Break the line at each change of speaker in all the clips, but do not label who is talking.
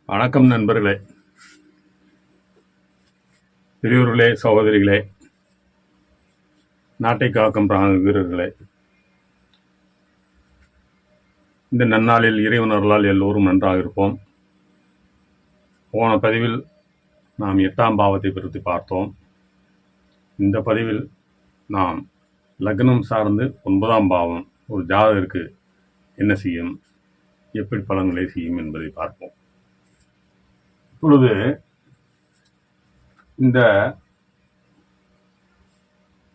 வணக்கம் நண்பர்களே, பெரியோர்களே, சகோதரிகளே, நாட்டை காக்கும் பிராண வீரர்களே, இந்த நன்னாளில் இறைவன் அருளால் எல்லோரும் நன்றாக இருப்போம். போன பதிவில் நாம் 8ஆம் பாவத்தை பற்றி பார்த்தோம். இந்த பதிவில் நாம் லக்னம் சார்ந்து 9ஆம் பாவம் ஒரு ஜாதகருக்கு என்ன செய்யும், எப்படி பலன்களை செய்யும் என்பதை பார்ப்போம். இப்பொழுது இந்த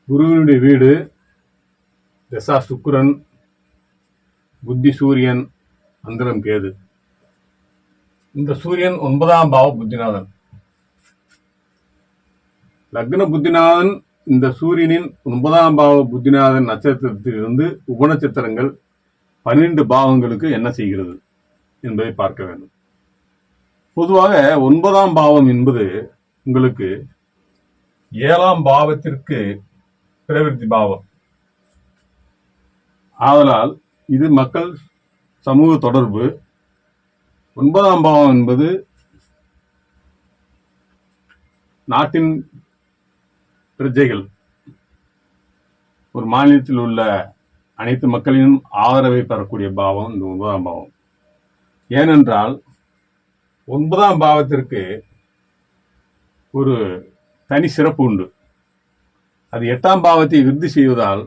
குருவினுடைய வீடு தசா சுக்கிரன், புத்தி சூரியன், அந்தரம் கேது. இந்த சூரியன் 9ஆம் பாவ புத்திநாதன். லக்ன புத்திநாதன் இந்த சூரியனின் 9ஆம் பாவ புத்திநாதன் நட்சத்திரத்திலிருந்து உபநட்சத்திரங்கள் 12 பாவங்களுக்கு என்ன செய்கிறது என்பதை பார்க்க வேண்டும். பொதுவாக 9ஆம் பாவம் என்பது உங்களுக்கு 7ஆம் பாவத்திற்கு பிரவிற்த்தி பாவம். ஆதலால் இது மக்கள் சமூக தொடர்பு. 9ஆம் பாவம் என்பது நாட்டின் பிரஜைகள், ஒரு மாநிலத்தில் உள்ள அனைத்து மக்களின் ஆதரவை பெறக்கூடிய பாவம் இந்த 9ஆம் பாவம். ஏனென்றால் 9ஆம் பாவத்திற்கு ஒரு தனி சிறப்பு உண்டு. அது 8ஆம் பாவத்தை விருத்தி செய்வதால்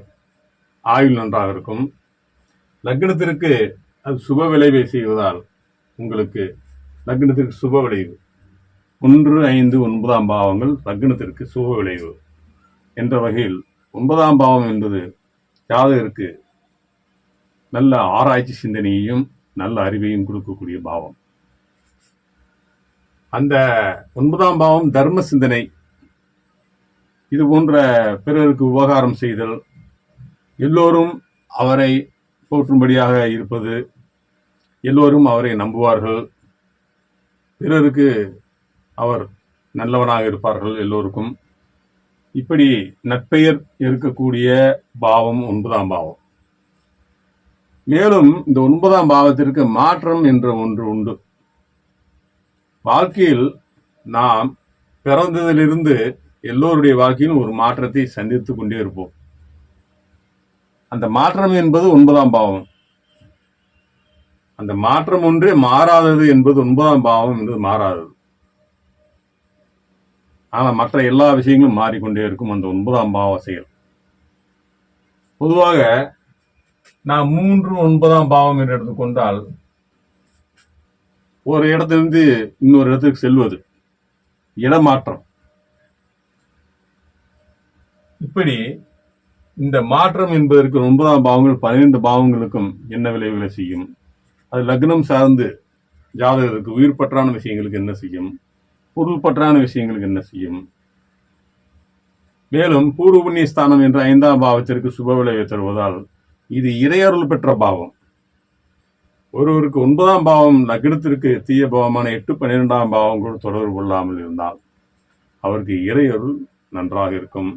ஆயுள் நன்றாக இருக்கும். லக்னத்திற்கு அது சுப விளைவை செய்வதால் உங்களுக்கு லக்னத்திற்கு சுப விளைவு 1, 5, 9ஆம் பாவங்கள் லக்னத்திற்கு சுப விளைவு என்ற வகையில் 9ஆம் பாவம் என்பது ஜாதகருக்கு நல்ல ஆராய்ச்சி சிந்தனையையும் நல்ல அறிவையும் கொடுக்கக்கூடிய பாவம். அந்த 9ஆம் பாவம் தர்ம சிந்தனை, இது போன்ற பிறருக்கு உபகாரம் செய்தல், எல்லோரும் அவரை போற்றும்படியாக இருப்பது, எல்லோரும் அவரை நம்புவார்கள், பிறருக்கு அவர் நல்லவனாக இருப்பார்கள் எல்லோருக்கும். இப்படி நற்பெயர் இருக்கக்கூடிய பாவம் 9ஆம் பாவம். மேலும் இந்த 9ஆம் பாவத்திற்கு மாற்றம் என்ற ஒன்று உண்டு. வாழ்க்கையில் நாம் பிறந்ததிலிருந்து எல்லோருடைய வாழ்க்கையிலும் ஒரு மாற்றத்தை சந்தித்துக் கொண்டே இருப்போம். அந்த மாற்றம் என்பது 9ஆம் பாவம். அந்த மாற்றம் ஒன்றே மாறாதது என்பது 9ஆம் பாவம் என்பது மாறாதது. ஆனால் மற்ற எல்லா விஷயங்களும் மாறிக்கொண்டே இருக்கும் அந்த 9ஆம் பாவ செயல். பொதுவாக நாம் 3, 9ஆம் பாவம் என்று எடுத்துக்கொண்டால் ஒரு இடத்திலிருந்து இன்னொரு இடத்துக்கு செல்வது, இடமாற்றம். இப்படி இந்த மாற்றம் என்பதற்கு 9ஆம் பாவங்கள் 12 பாவங்களுக்கும் என்ன விளைவுகளை செய்யும், அது லக்னம் சார்ந்து ஜாதகருக்கு உயிர் பற்றான விஷயங்களுக்கு என்ன செய்யும், பொருள் பற்றான விஷயங்களுக்கு என்ன செய்யும். மேலும் பூர்வ புண்ணிய ஸ்தானம் என்ற 5ஆம் பாவத்திற்கு சுப விளைவை தருவதால் இது இறையருள் பெற்ற பாவம். ஒருவருக்கு 9ஆம் பாவம் லக்னத்திற்கு தீய பாவமான 8, 12ஆம் பாவங்களோடு தொடர்பு கொள்ளாமல் இருந்தால் அவருக்கு இறையருள் நன்றாக இருக்கும்.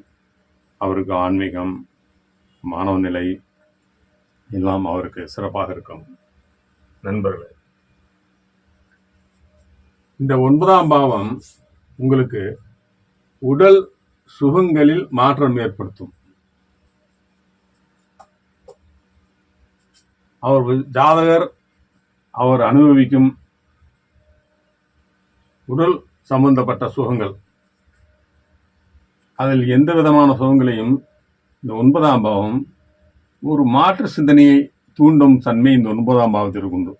அவருக்கு ஆன்மீகம், மாணவ நிலை எல்லாம் அவருக்கு சிறப்பாக இருக்கும். நண்பர்களே, இந்த 9ஆம் பாவம் உங்களுக்கு உடல் சுகங்களில் மாற்றம் ஏற்படுத்தும். அவர் ஜாதகர் அவர் அனுபவிக்கும் உடல் சம்பந்தப்பட்ட சுகங்கள், அதில் எந்த விதமான சுகங்களையும் இந்த 9ஆம் பாவம் ஒரு மாற்று சிந்தனையை தூண்டும் தன்மை இந்த 9ஆம் பாவத்திற்கு உண்டு.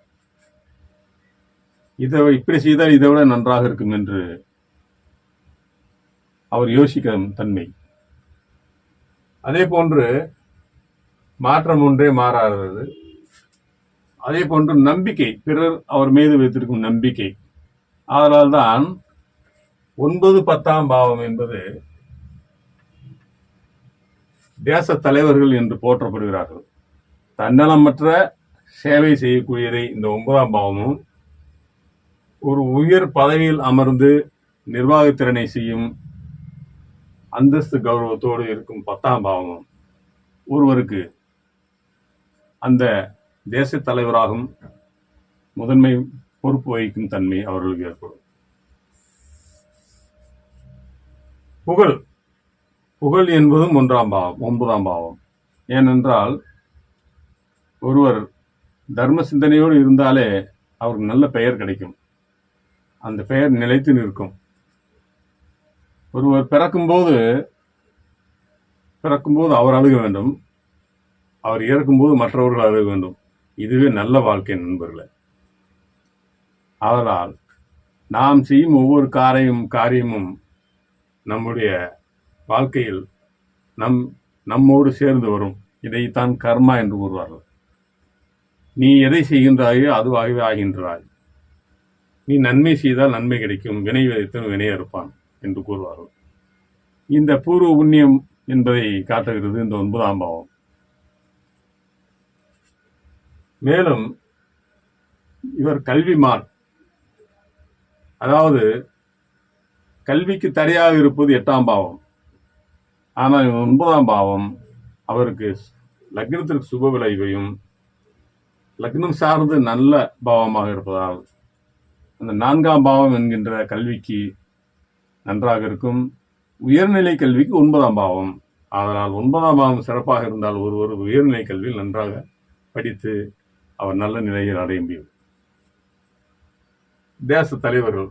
இதை இப்படி செய்தால் இதை விட நன்றாக இருக்கும் என்று அவர் யோசிக்கும் தன்மை. அதே போன்று மாற்றம் ஒன்றே மாறாதது. அதே போன்று நம்பிக்கை, பிறர் அவர் மீது வைத்திருக்கும் நம்பிக்கை. அதனால் தான் 9, 10ஆம் பாவம் என்பது தேச தலைவர்கள் என்று போற்றப்படுகிறார்கள். தன்னலமற்ற சேவை செய்யக்கூடியதை இந்த 9ஆம் பாவமும், ஒரு உயர் பதவியில் அமர்ந்து நிர்வாகத்திறனை செய்யும் அந்தஸ்து கௌரவத்தோடு இருக்கும் 10ஆம் பாவமும் ஒருவருக்கு அந்த தேச தலைவராகும் முதன்மை பொறுப்பு வகிக்கும் தன்மை அவர்களுக்கு ஏற்படும். புகழ் புகழ் என்பதும் 9ஆம் பாவம். ஏனென்றால் ஒருவர் தர்ம சிந்தனையோடு இருந்தாலே அவருக்கு நல்ல பெயர் கிடைக்கும், அந்த பெயர் நிலைத்து நிற்கும். ஒருவர் பிறக்கும்போது அவர் அழுக வேண்டும், அவர் இறக்கும்போது மற்றவர்கள் அழுக வேண்டும். இதுவே நல்ல வாழ்க்கை நண்பர்களே. அதனால் நாம் செய்யும் ஒவ்வொரு காரியமும் நம்முடைய வாழ்க்கையில் நம்மோடு சேர்ந்து வரும். இதைத்தான் கர்மா என்று கூறுவார்கள். நீ எதை செய்கின்றாயோ அதுவாகவே ஆகின்றாய். நீ நன்மை செய்தால் நன்மை கிடைக்கும், வினை விதைத்தவன் வினை அறுப்பான் என்று கூறுவார்கள். இந்த பூர்வ புண்ணியம் என்பதை காட்டுகிறது இந்த 9ஆம் பாவம். மேலும் இவர் கல்விமான், அதாவது கல்விக்கு தடையாக இருப்பது 8ஆம் பாவம். ஆனால் 9ஆம் பாவம் அவருக்கு லக்னத்திற்கு சுப விளைவையும் லக்னம் சார்ந்து நல்ல பாவமாக இருப்பதால் அந்த 4ஆம் பாவம் என்கின்ற கல்விக்கு நன்றாக இருக்கும். உயர்நிலை கல்விக்கு 9ஆம் பாவம். அதனால் 9ஆம் பாவம் சிறப்பாக இருந்தால் ஒருவர் உயர்நிலை கல்வியில் நன்றாக படித்து அவர் நல்ல நிலையில் அடைய முடியும். தேச தலைவர்கள்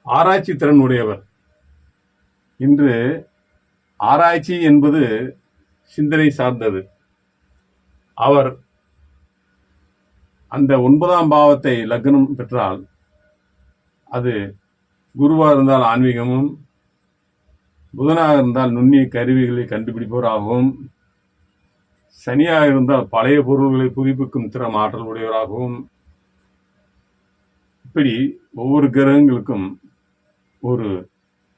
ஆராய்ச்சி திறன் உடையவர். இன்று ஆராய்ச்சி என்பது சிந்தனை சார்ந்தது. அவர் அந்த 9ஆம் பாவத்தை லக்னம் பெற்றால் அது குருவாக இருந்தால் ஆன்மீகமும், புதனாக இருந்தால் நுண்ணிய கருவிகளை கண்டுபிடிப்பவராகவும், சனியாக இருந்தால் பழைய பொருள்களை புதுப்பிக்கும் திறம் ஆற்றல் உடையவராகவும், இப்படி ஒவ்வொரு கிரகங்களுக்கும் ஒரு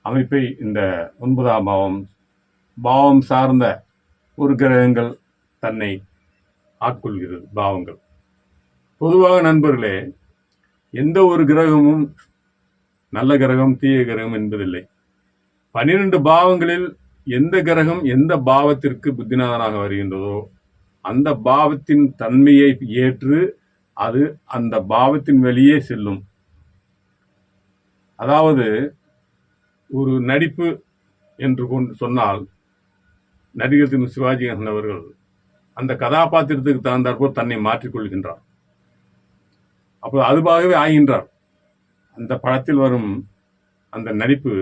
அமைப்பை இந்த 9ஆம் பாவம் சார்ந்த ஒரு கிரகங்கள் தன்னை ஆட்கொள்கிறது. பாவங்கள் பொதுவாக நண்பர்களே, எந்த ஒரு கிரகமும் நல்ல கிரகம் தீய கிரகம் என்பதில்லை. 12 பாவங்களில் எந்த கிரகம் எந்த பாவத்திற்கு புத்திநாதனாக வருகின்றதோ அந்த பாவத்தின் தன்மையை ஏற்று அது அந்த பாவத்தின் வெளியே செல்லும். அதாவது ஒரு நடிப்பு என்று சொன்னால் நடிகர் திரு சிவாஜி கணேசன் அவர்கள் அந்த கதாபாத்திரத்துக்கு தகுந்தாற்போல் தன்னை மாற்றிக்கொள்கின்றார். அப்போ அதுவாகவே ஆகின்றார். அந்த படத்தில் வரும் அந்த நடிப்பு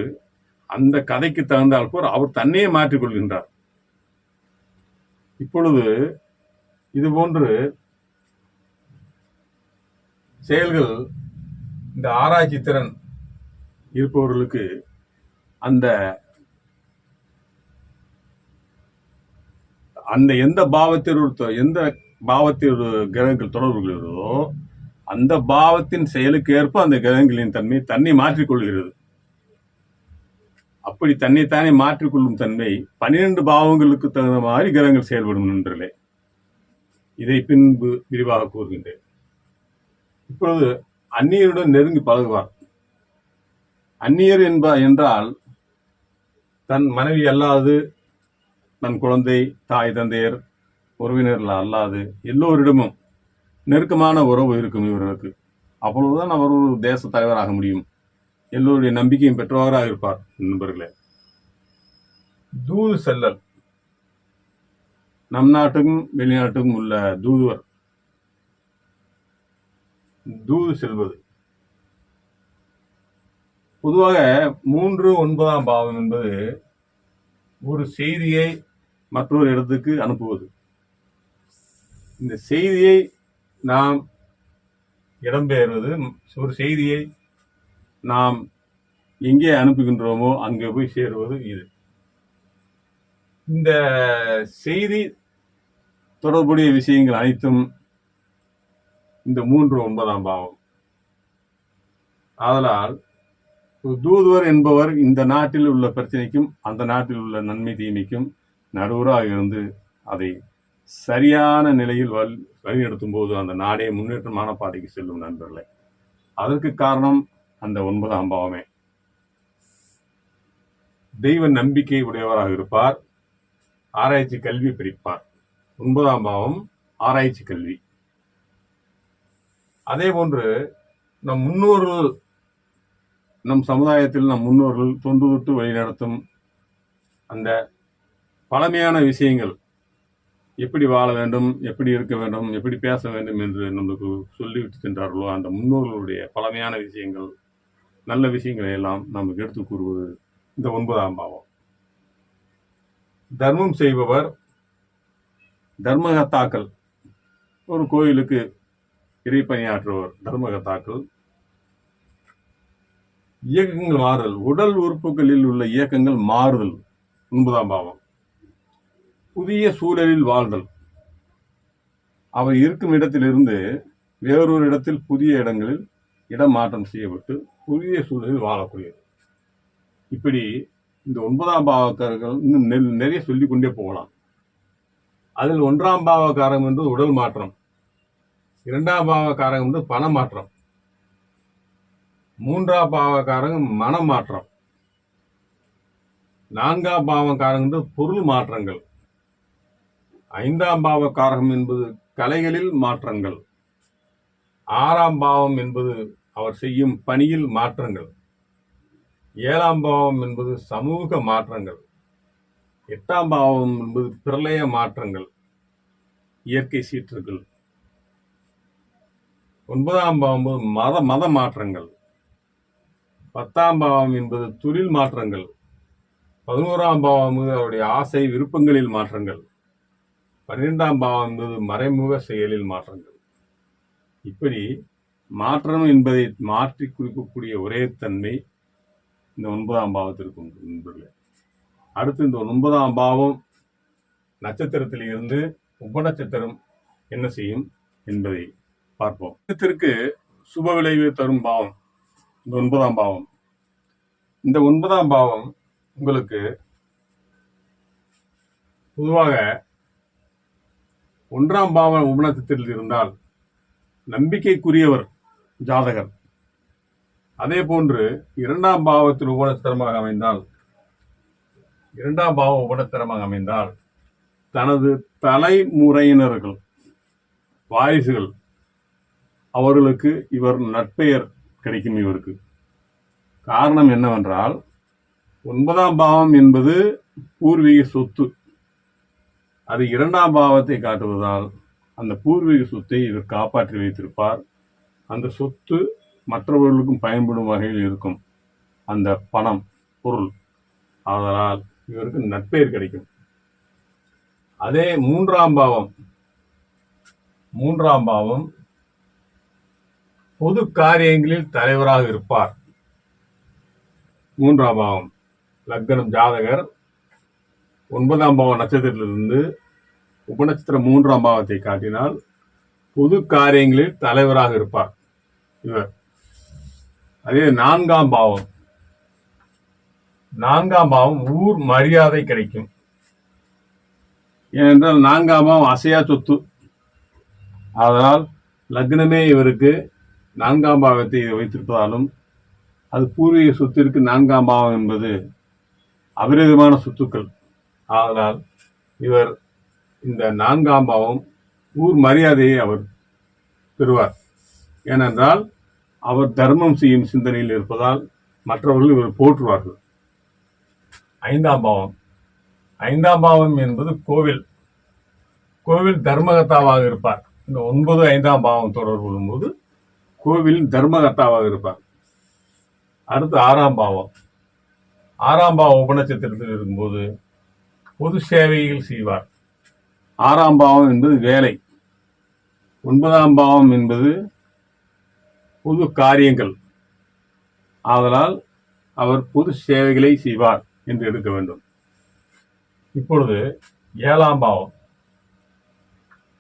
அந்த கதைக்கு தகுந்தால் போல் அவர் தன்னையே மாற்றிக்கொள்கின்றார். இப்பொழுது இதுபோன்று செயல்கள் இந்த ஆராய்ச்சி திறன் இருப்பவர்களுக்கு அந்த எந்த பாவத்தில் கிரகங்கள் தொடர்பு கொள்கிறதோ அந்த பாவத்தின் செயலுக்கு ஏற்ப அந்த கிரகங்களின் தன்மை தன்னை மாற்றிக்கொள்கிறது. அப்படி தன்னைத்தானே மாற்றிக்கொள்ளும் தன்மை 12 பாவங்களுக்கு தகுந்த மாதிரி கிரகங்கள் செயல்படும் நண்பர்களே. இதை பின்பு விரிவாக கூறுகின்றேன். இப்பொழுது அந்நியருடன் நெருங்கி பழகுவார். அந்நியர் என்றால் தன் மனைவி அல்லாது, தன் குழந்தை, தாய் தந்தையர், உறவினர்கள் அல்லாது எல்லோரிடமும் நெருக்கமான உறவு இருக்கும் இவர்களுக்கு. அப்பொழுதுதான் அவர் ஒரு தேச தலைவராக முடியும், எல்லோருடைய நம்பிக்கையும் பெற்றவராக இருப்பார். நண்பர்களே, தூது செல்லல், நம் நாட்டுக்கும் வெளிநாட்டுக்கும் உள்ள தூதுவர், தூது செல்வது. பொதுவாக 3, 9ஆம் பாவம் என்பது ஒரு செய்தியை மற்றொரு இடத்துக்கு அனுப்புவது. இந்த செய்தியை நாம் இடம்பெயர்வது, ஒரு செய்தியை நாம் எங்கே அனுப்புகின்றோமோ அங்கே போய் சேருவது. இது இந்த செய்தி தொடர்புடைய விஷயங்கள் அனைத்தும் இந்த 3, 9ஆம் பாவம். ஆதலால் தூதுவர் என்பவர் இந்த நாட்டில் உள்ள பிரச்சனைக்கும் அந்த நாட்டில் உள்ள நன்மை தீமைக்கும் நடுவராக இருந்து அதை சரியான நிலையில் வழிநடத்தும் போது அந்த நாடே முன்னேற்றமான பாதைக்கு செல்லும் நண்பர்களே. அதற்கு காரணம் அந்த 9ஆம் பாவமே. தெய்வ நம்பிக்கை உடையவராக இருப்பார். ஆராய்ச்சி கல்வி படிப்பார். 9ஆம் பாவம் ஆராய்ச்சி கல்வி. அதே போன்று நம் முன்னோர்கள், நம் சமுதாயத்தில் நம் முன்னோர்கள் தொன்று தொட்டு வழிநடத்தும் அந்த பழமையான விஷயங்கள், எப்படி வாழ வேண்டும், எப்படி இருக்க வேண்டும், எப்படி பேச வேண்டும் என்று நமக்கு சொல்லிவிட்டு சென்றார்களோ அந்த முன்னோர்களுடைய பழமையான விஷயங்கள், நல்ல விஷயங்களை எல்லாம் நமக்கு எடுத்து கூறுவது இந்த 9ஆம் பாவம். தர்மம் செய்பவர், தர்மகர்த்தாக்கள், ஒரு கோயிலுக்கு இறைப்பணியாற்றுவர் தர்மகர்த்தாக்கள். இயக்கங்கள் மாறுதல், உடல் உறுப்புகளில் உள்ள இயக்கங்கள் மாறுதல் 9ஆம் பாவம். புதிய சூழலில் வாழ்தல், அவர் இருக்கும் இடத்திலிருந்து வேறொரு இடத்தில் புதிய இடங்களில் இடமாற்றம் செய்யப்பட்டு புதிய சூழலில் வாழக்கூடியது. இப்படி இந்த 9ஆம் பாவக்காரர்கள் இன்னும் நிறைய சொல்லிக் கொண்டே போகலாம். அதில் 1ஆம் பாவக்காரகம் என்று உடல் மாற்றம், 2ஆம் பாவக்காரகம் என்று பண மாற்றம், 3ஆம் பாவக்காரகம் மன மாற்றம், 4ஆம் பாவக்காரகம் என்று பொருள் மாற்றங்கள், 5ஆம் பாவக்காரகம் என்பது கலைகளில் மாற்றங்கள், 6ஆம் பாவம் என்பது அவர் செய்யும் பணியில் மாற்றங்கள், 7ஆம் பாவம் என்பது சமூக மாற்றங்கள், 8ஆம் பாவம் என்பது பிரளய மாற்றங்கள், இயற்கை சீற்றுகள், 9ஆம் பாவம் மத மாற்றங்கள், 10ஆம் பாவம் என்பது தொழில் மாற்றங்கள், 11ஆம் பாவம் அவருடைய ஆசை விருப்பங்களில் மாற்றங்கள், 12ஆம் பாவம் என்பது மறைமுக செயலில் மாற்றங்கள். இப்படி மாற்றம் என்பதை மாற்றி குறிக்கக்கூடிய ஒரே தன்மை இந்த 9ஆம் பாவத்திற்கு உண்டு நண்பர்களே. அடுத்து இந்த 9ஆம் பாவம் நட்சத்திரத்தில் இருந்து உபநட்சத்திரம் என்ன செய்யும் என்பதை பார்ப்போம். நட்சத்திற்கு சுப விளைவு தரும் பாவம் இந்த 9ஆம் பாவம். இந்த 9ஆம் பாவம் உங்களுக்கு பொதுவாக 1ஆம் பாவம் உபநட்சத்திரத்தில் இருந்தால் நம்பிக்கைக்குரியவர் ஜாதகர். அதே போன்று 2ஆம் பாவத்தில் உபநட்சத்திரமாக அமைந்தால், 2ஆம் பாவம் உபநட்சத்திரமாக அமைந்தால் தனது தலைமுறையினர்கள், வாரிசுகள், அவர்களுக்கு இவர் நற்பெயர் கிடைக்கும். இவருக்கு காரணம் என்னவென்றால் 9ஆம் பாவம் என்பது பூர்வீக சொத்து. அது 2ஆம் பாவத்தை காட்டுவதால் அந்த பூர்வீக சொத்தை இவர் காப்பாற்றி வைத்திருப்பார். அந்த சொத்து மற்றவர்களுக்கும் பயன்படும் வகையில் இருக்கும் அந்த பணம், பொருள். அதனால் இவருக்கு நற்பெயர் கிடைக்கும். அதே 3ஆம் பாவம், 3ஆம் பாவம் பொது காரியங்களில் தலைவராக இருப்பார். 3ஆம் பாவம் லக்னம் ஜாதகர் 9ஆம் பாவம் நட்சத்திரத்திலிருந்து உபநட்சத்திரம் 3ஆம் பாவத்தை காட்டினால் பொது காரியங்களில் தலைவராக இருப்பார் இவர். அதே 4ஆம் பாவம், 4ஆம் பாவம் ஊர் மரியாதை கிடைக்கும். ஏனென்றால் 4ஆம் பாவம் அசையா சொத்து. அதனால் லக்னமே இவருக்கு 4ஆம் பாவத்தை வைத்திருப்பதாலும் அது பூர்வீக சொத்திற்கு 4ஆம் பாவம் என்பது அபரிதமான சொத்துக்கள். அதனால் இவர் இந்த 4ஆம் பாவம் ஊர் மரியாதையை அவர் பெறுவார். ஏனென்றால் அவர் தர்மம் செய்யும் சிந்தனையில் இருப்பதால் மற்றவர்கள் இவர் போற்றுவார்கள். 5ஆம் பாவம், 5ஆம் பாவம் என்பது கோவில், கோவில் தர்மகர்த்தாவாக இருப்பார். இந்த 9, 5ஆம் பாவம் தொடர்பு கொள்ளும்போது கோவிலின் தர்மகர்த்தாவாக இருப்பார். அடுத்து 6ஆம் பாவம், 6ஆம் பாவம் உபநட்சத்திரத்தில் இருக்கும்போது பொது சேவைகள் செய்வார். 6ஆம் பாவம் என்பது வேலை, 9ஆம் பாவம் என்பது பொது காரியங்கள். ஆதலால் அவர் பொது சேவைகளை செய்வார் என்று எடுக்க வேண்டும். இப்பொழுது 7ஆம் பாவம்,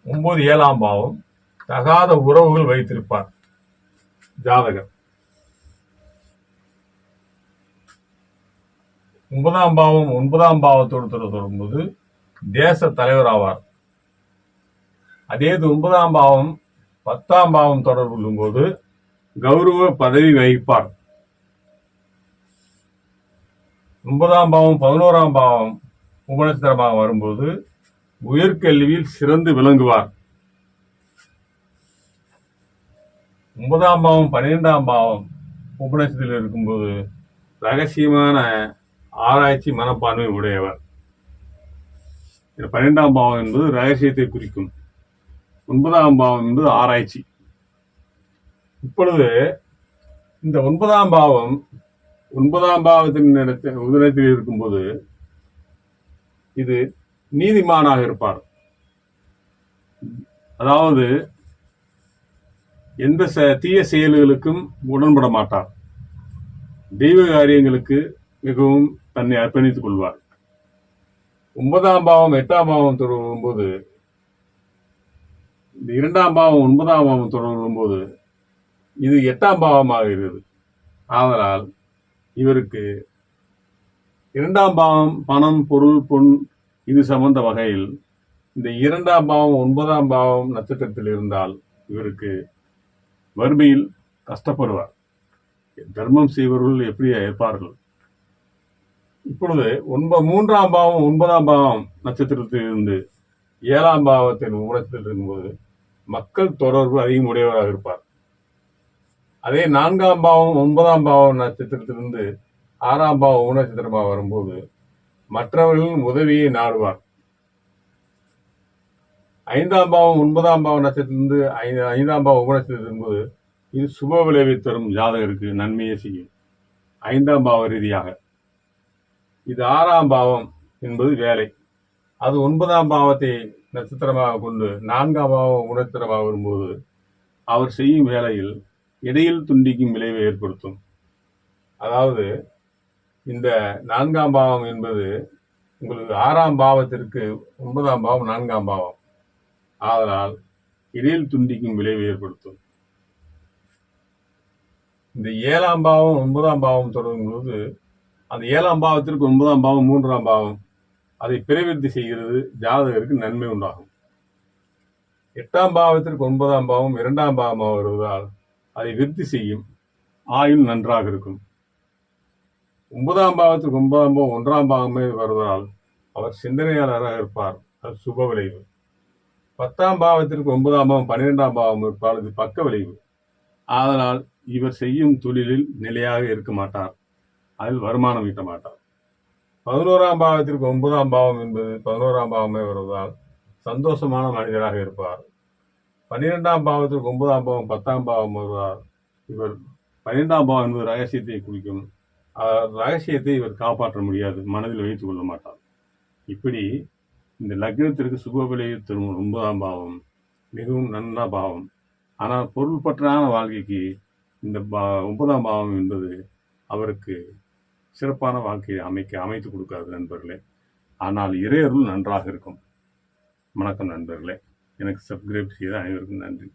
9, 7ஆம் பாவம் தகாத உறவுகள் வைத்திருப்பார் ஜாதகர். 9ஆம் பாவம் 9ஆம் பாவத்தோடு தொடரும்போது தேச தலைவர் ஆவார். அதே 9ஆம் பாவம் 10ஆம் பாவம் தொடர்பு கொள்ளும்போது கௌரவ பதவி வகிப்பார். 9ஆம் பாவம் 11ஆம் பாவம் உபநட்சத்திரமாக வரும்போது உயர்கல்வியில் சிறந்து விளங்குவார். 9ஆம் பாவம் 12ஆம் பாவம் உபநட்சத்திரத்தில் இருக்கும்போது ரகசியமான ஆராய்ச்சி மனப்பான்மை உடையவர். 12ஆம் பாவம் என்பது ரகசியத்தை குறிக்கும். 9ஆம் பாவம் என்பது ஆராய்ச்சி. இப்பொழுது இந்த 9ஆம் பாவம் 9ஆம் பாவத்தின் உதயத்தில் இருக்கும்போது இது நீதிமானாக இருப்பார். அதாவது எந்த தீய செயல்களுக்கும் உடன்பட மாட்டார். தெய்வ காரியங்களுக்கு மிகவும் தன்னை அர்ப்பணித்துக் கொள்வார். 9ஆம் பாவம் 8ஆம் பாவம் தொடரும்போது, இந்த 2ஆம் பாவம் 9ஆம் பாவம் தொடரும்போது இது 8ஆம் பாவமாகிறது. ஆதலால் இவருக்கு 2ஆம் பாவம் பணம், பொருள், பொன் இது சம்பந்த வகையில் இந்த 2ஆம் பாவம் 9ஆம் பாவம் நட்சத்திரத்தில் இருந்தால் இவருக்கு வறுமையில் கஷ்டப்படுவார். தர்மம் செய்வர்கள் எப்படி இருப்பார்கள்? இப்பொழுது 3ஆம் பாவம் 9ஆம் பாவம் நட்சத்திரத்தில் இருந்து 7ஆம் பாவத்தின் உணர்த்தில் இருக்கும்போது மக்கள் தொடர்பு அதிகம் உடையவராக இருப்பார். அதே 4ஆம் பாவம் 9ஆம் பாவம் நட்சத்திரத்திலிருந்து 6ஆம் பாவம் உணர்ச்சித்திரமாக வரும்போது மற்றவர்களின் உதவியை நாடுவார். 5ஆம் பாவம் 9ஆம் பாவம் நட்சத்திரத்திலிருந்து 5ஆம் பாவம் உபநட்சத்திரத்தில் இருக்கும்போது இது சுப விளைவை தரும் ஜாதகருக்கு நன்மையை செய்யும். 5ஆம் பாவ ரீதியாக இது 6ஆம் பாவம் என்பது வேலை. அது 9ஆம் பாவத்தை நட்சத்திரமாக கொண்டு 4ஆம் பாவம் உணர்ச்சித்திரமாக வரும்போது அவர் செய்யும் வேலையில் இடையில் துண்டிக்கும் விளைவை ஏற்படுத்தும். அதாவது இந்த 4ஆம் பாவம் என்பது உங்களுக்கு 6ஆம் பாவத்திற்கு 9ஆம் பாவம் 4ஆம் பாவம். ஆதலால் இடையில் துண்டிக்கும் விளைவை ஏற்படுத்தும். இந்த 7ஆம் பாவம் 9ஆம் பாவம் தொடரும்போது அந்த 7ஆம் பாவத்திற்கு 9ஆம் பாவம் 3ஆம் பாவம் அதை பிரவிருத்தி செய்கிறது. ஜாதகருக்கு நன்மை உண்டாகும். 8ஆம் பாவத்திற்கு 9ஆம் பாவம் 2ஆம் பாவமாக வருவதால் அதை விருத்தி செய்யும். ஆயுள் நன்றாக இருக்கும். 9ஆம் பாவத்திற்கு 9ஆம் பாவம் 1ஆம் பாவமே வருவதால் அவர் சிந்தனையாளராக இருப்பார். அது சுப விளைவு. 10ஆம் பாவத்திற்கு 9ஆம் பாவம் 12ஆம் பாவம் இருப்பால் இது பக்க விளைவு. ஆதலால் இவர் செய்யும் தொழிலில் நிலையாக இருக்க மாட்டார். அதில் வருமானம் ஈட்ட மாட்டார். 11ஆம் பாவத்திற்கு 9ஆம் பாவம் என்பது 11ஆம் பாவமே வருவதால் சந்தோஷமான மனிதராக இருப்பார். 12ஆம் பாவத்திற்கு 9ஆம் பாவம் 10ஆம் பாவம் வருவதால் இவர் 12ஆம் பாவம் என்பது ரகசியத்தை குறிக்கும். ரகசியத்தை இவர் காப்பாற்ற முடியாது, மனதில் வைத்துக் கொள்ள மாட்டார். இப்படி இந்த லக்னத்திற்கு சுப விளைவு தரும் 9ஆம் பாவம் மிகவும் நல்ல பாவம். ஆனால் பொருள் பற்றான வாழ்க்கைக்கு இந்த 9ஆம் பாவம் என்பது அவருக்கு சிறப்பான வாழ்க்கையை அமைத்து கொடுக்காது நண்பர்களே. ஆனால் இறையருள் நன்றாக இருக்கும். வணக்கம் நண்பர்களே. எனக்கு சப்ஸ்கிரைப் செய்த அனைவருக்கும் நன்றி.